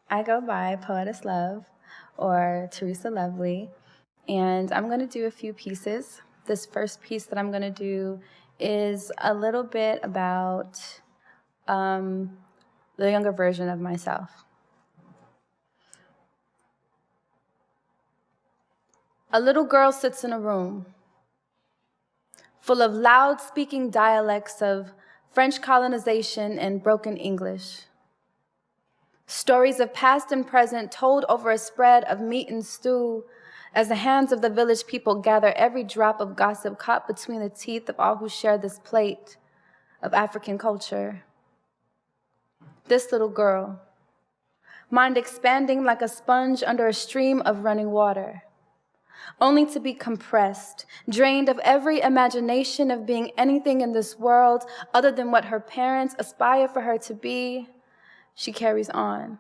I go by Poetess Love or Teresa Lovely, and I'm going to do a few pieces. This first piece that I'm going to do is a little bit about the younger version of myself. A little girl sits in a room full of loud-speaking dialects of French colonization and broken English. Stories of past and present told over a spread of meat and stew as the hands of the village people gather every drop of gossip caught between the teeth of all who share this plate of African culture. This little girl, mind expanding like a sponge under a stream of running water, only to be compressed, drained of every imagination of being anything in this world other than what her parents aspire for her to be. She carries on.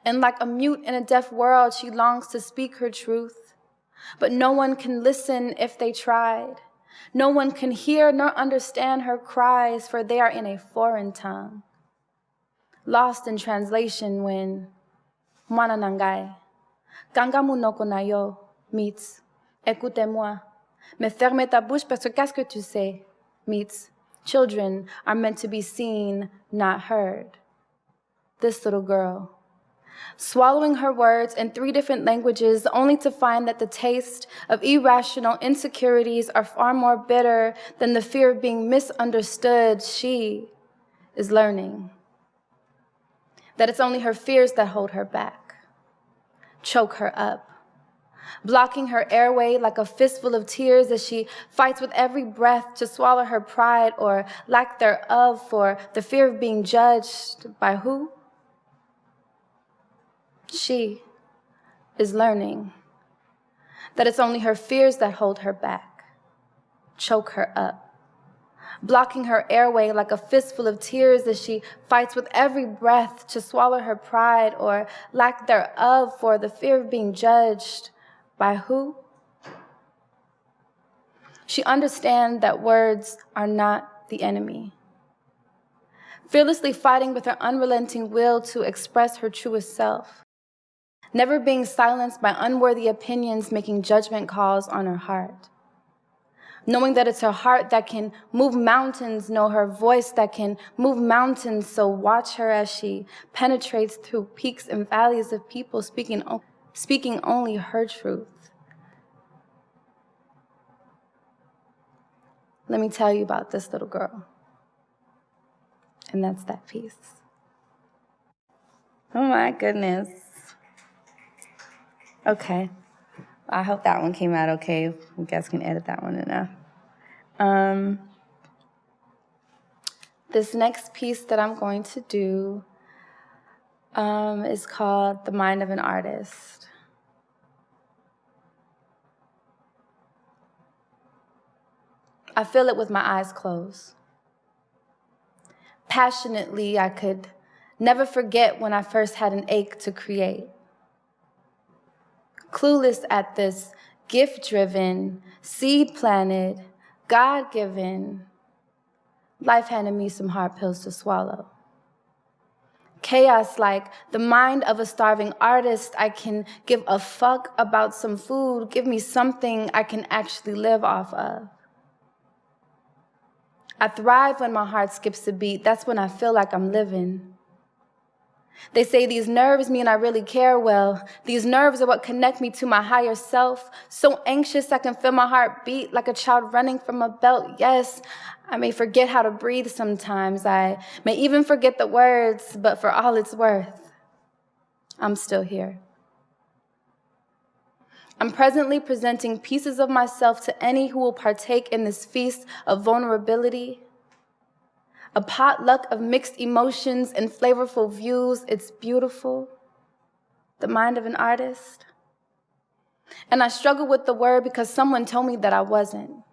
And like a mute in a deaf world, she longs to speak her truth. But no one can listen if they tried. No one can hear nor understand her cries, for they are in a foreign tongue. Lost in translation when Mwana nangai, Kangamu no konayo meets Écoutez-moi, mais ferme ta bouche parce que qu'est-ce que tu sais meets Children are meant to be seen, not heard. This little girl, swallowing her words in 3 different languages only to find that the taste of irrational insecurities are far more bitter than the fear of being misunderstood. She is learning that it's only her fears that hold her back, choke her up, blocking her airway like a fistful of tears as she fights with every breath to swallow her pride or lack thereof for the fear of being judged by who? She is learning that it's only her fears that hold her back, choke her up, blocking her airway like a fistful of tears as she fights with every breath to swallow her pride or lack thereof for the fear of being judged by who? She understands that words are not the enemy, fearlessly fighting with her unrelenting will to express her truest self, never being silenced by unworthy opinions making judgment calls on her heart. Knowing that it's her heart that can move mountains, know her voice that can move mountains, so watch her as she penetrates through peaks and valleys of people speaking only her truth. Let me tell you about this little girl. And that's that piece. Oh my goodness. Okay. I hope that one came out okay. You guys can edit that one enough. This next piece that I'm going to do is called The Mind of an Artist. I feel it with my eyes closed. Passionately, I could never forget when I first had an ache to create. Clueless at this gift-driven, seed-planted, God-given, life handed me some hard pills to swallow. Chaos like the mind of a starving artist, I can give a fuck about some food, give me something I can actually live off of. I thrive when my heart skips a beat. That's when I feel like I'm living. They say these nerves mean I really care well. These nerves are what connect me to my higher self. So anxious I can feel my heart beat like a child running from a belt. Yes, I may forget how to breathe sometimes. I may even forget the words, but for all it's worth, I'm still here. I'm presently presenting pieces of myself to any who will partake in this feast of vulnerability. A potluck of mixed emotions and flavorful views. It's beautiful. The mind of an artist. And I struggle with the word because someone told me that I wasn't.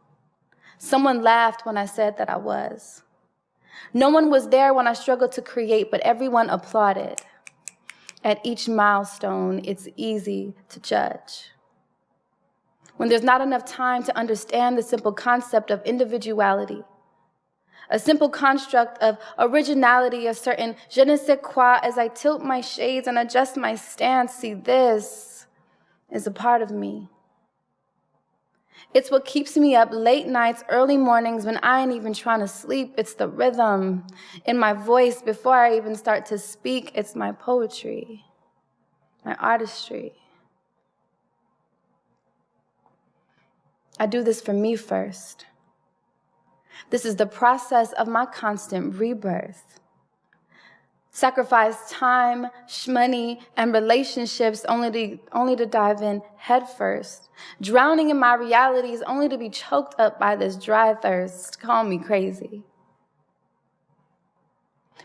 Someone laughed when I said that I was. No one was there when I struggled to create, but everyone applauded. At each milestone, it's easy to judge. when there's not enough time to understand the simple concept of individuality, a simple construct of originality, a certain je ne sais quoi as I tilt my shades and adjust my stance. See, this is a part of me. It's what keeps me up late nights, early mornings when I ain't even trying to sleep. It's the rhythm in my voice before I even start to speak. It's my poetry, my artistry. I do this for me first. This is the process of my constant rebirth. Sacrifice time, money, and relationships only to dive in head first. Drowning in my realities only to be choked up by this dry thirst. Call me crazy.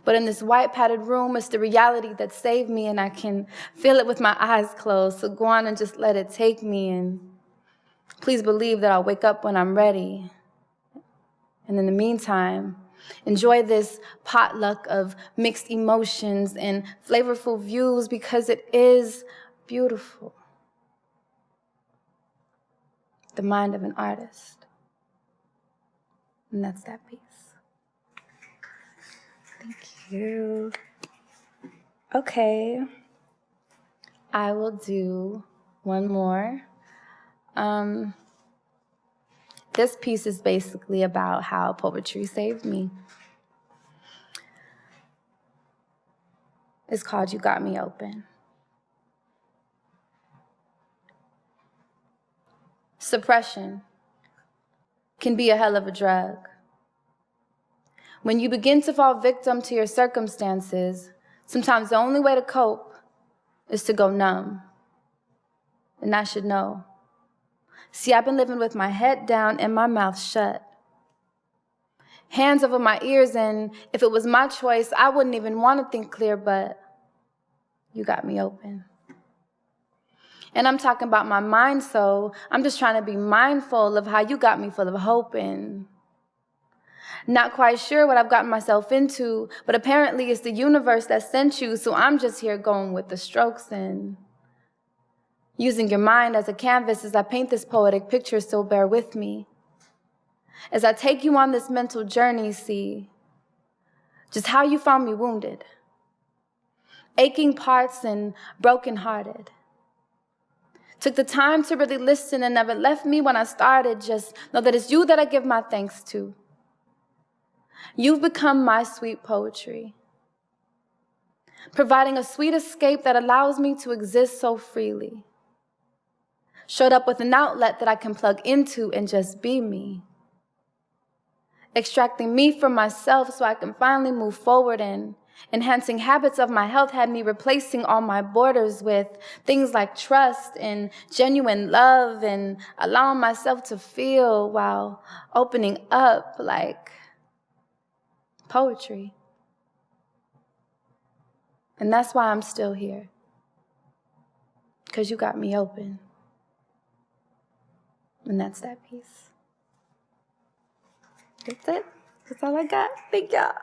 But in this white padded room, it's the reality that saved me, and I can feel it with my eyes closed. So go on and just let it take me, and please believe that I'll wake up when I'm ready. And in the meantime, enjoy this potluck of mixed emotions and flavorful views because it is beautiful. The mind of an artist. And that's that piece. Thank you. Okay. I will do one more. This piece is basically about how poetry saved me. It's called You Got Me Open. Suppression can be a hell of a drug. When you begin to fall victim to your circumstances, sometimes the only way to cope is to go numb. And I should know. See, I've been living with my head down and my mouth shut. Hands over my ears, and if it was my choice, I wouldn't even want to think clear, but you got me open. And I'm talking about my mind, so I'm just trying to be mindful of how you got me full of hope and not quite sure what I've gotten myself into, but apparently it's the universe that sent you, so I'm just here going with the strokes and using your mind as a canvas as I paint this poetic picture, so bear with me. As I take you on this mental journey, see just how you found me wounded, aching parts and brokenhearted. Took the time to really listen and never left me when I started. Just know that it's you that I give my thanks to. You've become my sweet poetry, providing a sweet escape that allows me to exist so freely. Showed up with an outlet that I can plug into and just be me. Extracting me from myself so I can finally move forward, and enhancing habits of my health had me replacing all my borders with things like trust and genuine love and allowing myself to feel while opening up like poetry. And that's why I'm still here, because you got me open. And that's that piece. That's it. That's all I got. Thank y'all.